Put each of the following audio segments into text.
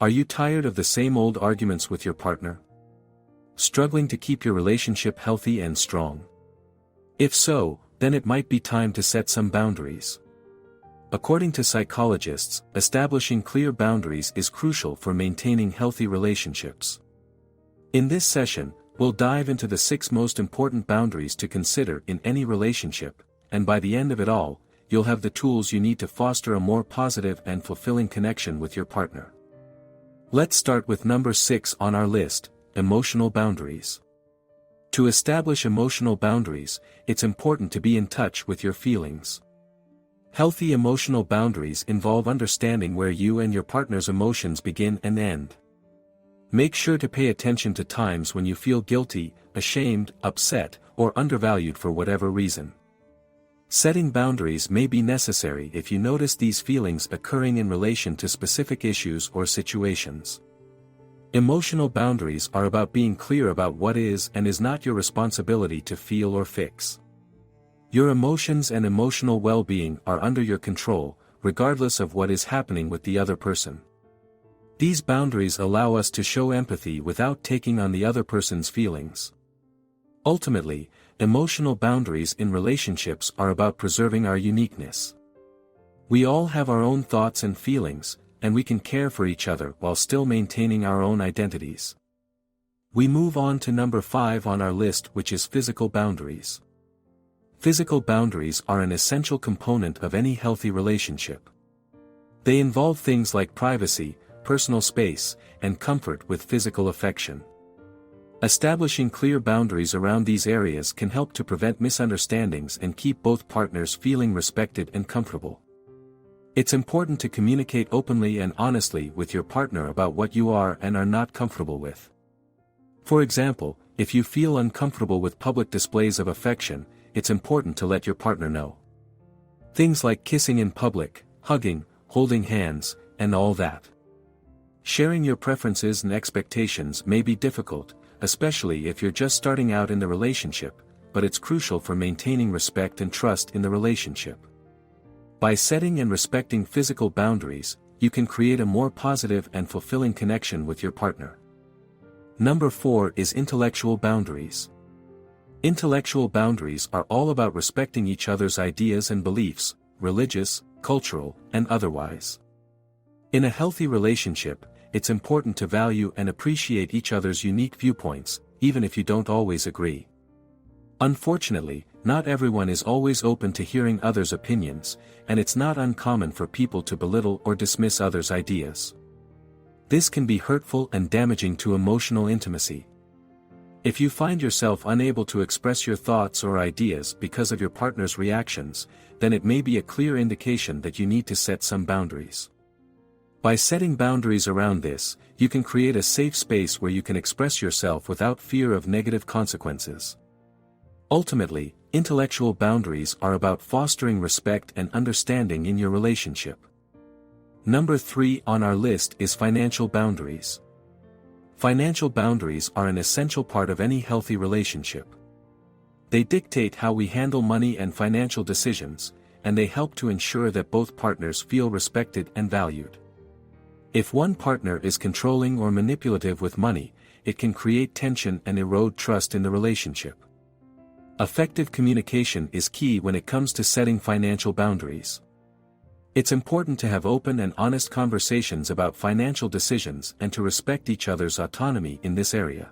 Are you tired of the same old arguments with your partner? Struggling to keep your relationship healthy and strong? If so, then it might be time to set some boundaries. According to psychologists, establishing clear boundaries is crucial for maintaining healthy relationships. In this session, we'll dive into the 6 most important boundaries to consider in any relationship, and by the end of it all, you'll have the tools you need to foster a more positive and fulfilling connection with your partner. Let's start with number 6 on our list, emotional boundaries. To establish emotional boundaries, it's important to be in touch with your feelings. Healthy emotional boundaries involve understanding where you and your partner's emotions begin and end. Make sure to pay attention to times when you feel guilty, ashamed, upset, or undervalued for whatever reason. Setting boundaries may be necessary if you notice these feelings occurring in relation to specific issues or situations. Emotional boundaries are about being clear about what is and is not your responsibility to feel or fix. Your emotions and emotional well-being are under your control, regardless of what is happening with the other person. These boundaries allow us to show empathy without taking on the other person's feelings. Ultimately, emotional boundaries in relationships are about preserving our uniqueness. We all have our own thoughts and feelings, and we can care for each other while still maintaining our own identities. We move on to number 5 on our list, which is physical boundaries. Physical boundaries are an essential component of any healthy relationship. They involve things like privacy, personal space, and comfort with physical affection. Establishing clear boundaries around these areas can help to prevent misunderstandings and keep both partners feeling respected and comfortable. It's important to communicate openly and honestly with your partner about what you are and are not comfortable with. For example, if you feel uncomfortable with public displays of affection, it's important to let your partner know. Things like kissing in public, hugging, holding hands, and all that. Sharing your preferences and expectations may be difficult, especially if you're just starting out in the relationship, but it's crucial for maintaining respect and trust in the relationship. By setting and respecting physical boundaries, you can create a more positive and fulfilling connection with your partner. Number 4 is intellectual boundaries. Intellectual boundaries are all about respecting each other's ideas and beliefs, religious, cultural, and otherwise. In a healthy relationship, it's important to value and appreciate each other's unique viewpoints, even if you don't always agree. Unfortunately, not everyone is always open to hearing others' opinions, and it's not uncommon for people to belittle or dismiss others' ideas. This can be hurtful and damaging to emotional intimacy. If you find yourself unable to express your thoughts or ideas because of your partner's reactions, then it may be a clear indication that you need to set some boundaries. By setting boundaries around this, you can create a safe space where you can express yourself without fear of negative consequences. Ultimately, intellectual boundaries are about fostering respect and understanding in your relationship. Number 3 on our list is financial boundaries. Financial boundaries are an essential part of any healthy relationship. They dictate how we handle money and financial decisions, and they help to ensure that both partners feel respected and valued. If one partner is controlling or manipulative with money, it can create tension and erode trust in the relationship. Effective communication is key when it comes to setting financial boundaries. It's important to have open and honest conversations about financial decisions and to respect each other's autonomy in this area.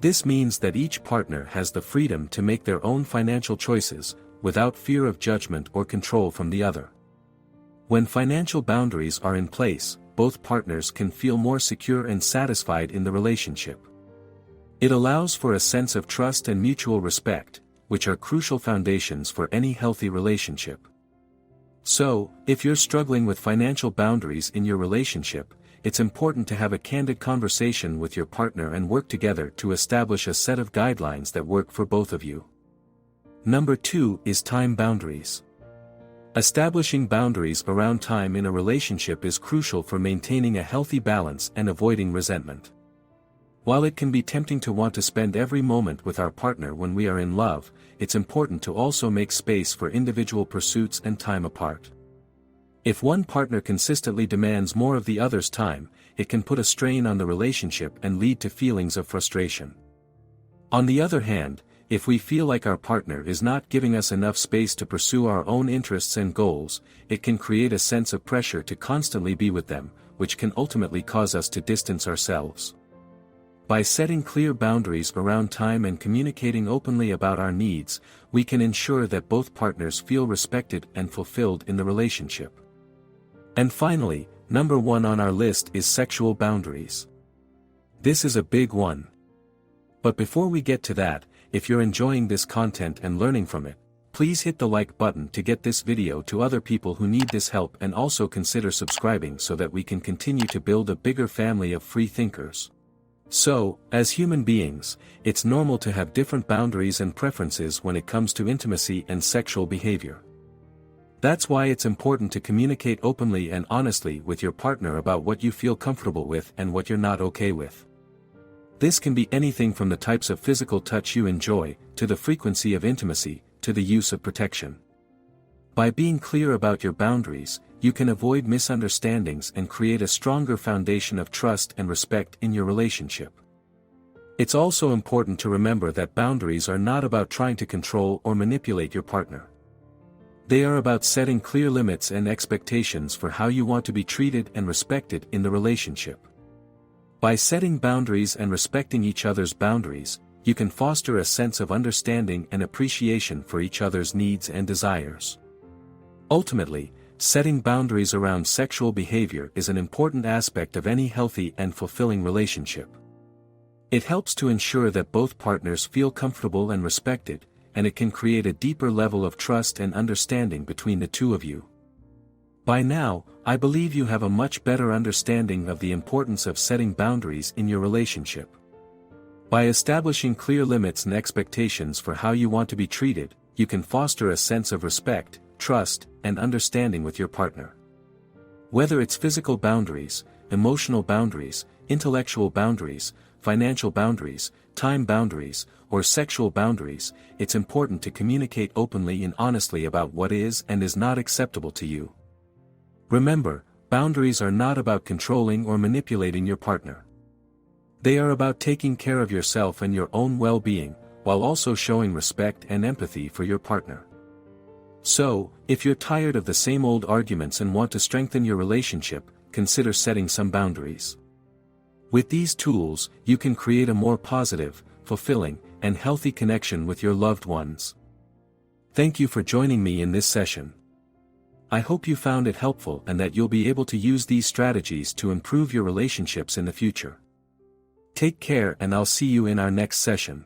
This means that each partner has the freedom to make their own financial choices, without fear of judgment or control from the other. When financial boundaries are in place, both partners can feel more secure and satisfied in the relationship. It allows for a sense of trust and mutual respect, which are crucial foundations for any healthy relationship. So, if you're struggling with financial boundaries in your relationship, it's important to have a candid conversation with your partner and work together to establish a set of guidelines that work for both of you. Number 2 is time boundaries. Establishing boundaries around time in a relationship is crucial for maintaining a healthy balance and avoiding resentment. While it can be tempting to want to spend every moment with our partner when we are in love, it's important to also make space for individual pursuits and time apart. If one partner consistently demands more of the other's time, it can put a strain on the relationship and lead to feelings of frustration. On the other hand, if we feel like our partner is not giving us enough space to pursue our own interests and goals, it can create a sense of pressure to constantly be with them, which can ultimately cause us to distance ourselves. By setting clear boundaries around time and communicating openly about our needs, we can ensure that both partners feel respected and fulfilled in the relationship. And finally, number 1 on our list is sexual boundaries. This is a big one. But before we get to that, if you're enjoying this content and learning from it, please hit the like button to get this video to other people who need this help, and also consider subscribing so that we can continue to build a bigger family of free thinkers. So, as human beings, it's normal to have different boundaries and preferences when it comes to intimacy and sexual behavior. That's why it's important to communicate openly and honestly with your partner about what you feel comfortable with and what you're not okay with. This can be anything from the types of physical touch you enjoy, to the frequency of intimacy, to the use of protection. By being clear about your boundaries, you can avoid misunderstandings and create a stronger foundation of trust and respect in your relationship. It's also important to remember that boundaries are not about trying to control or manipulate your partner. They are about setting clear limits and expectations for how you want to be treated and respected in the relationship. By setting boundaries and respecting each other's boundaries, you can foster a sense of understanding and appreciation for each other's needs and desires. Ultimately, setting boundaries around sexual behavior is an important aspect of any healthy and fulfilling relationship. It helps to ensure that both partners feel comfortable and respected, and it can create a deeper level of trust and understanding between the two of you. By now, I believe you have a much better understanding of the importance of setting boundaries in your relationship. By establishing clear limits and expectations for how you want to be treated, you can foster a sense of respect, trust, and understanding with your partner. Whether it's physical boundaries, emotional boundaries, intellectual boundaries, financial boundaries, time boundaries, or sexual boundaries, it's important to communicate openly and honestly about what is and is not acceptable to you. Remember, boundaries are not about controlling or manipulating your partner. They are about taking care of yourself and your own well-being, while also showing respect and empathy for your partner. So, if you're tired of the same old arguments and want to strengthen your relationship, consider setting some boundaries. With these tools, you can create a more positive, fulfilling, and healthy connection with your loved ones. Thank you for joining me in this session. I hope you found it helpful and that you'll be able to use these strategies to improve your relationships in the future. Take care, and I'll see you in our next session.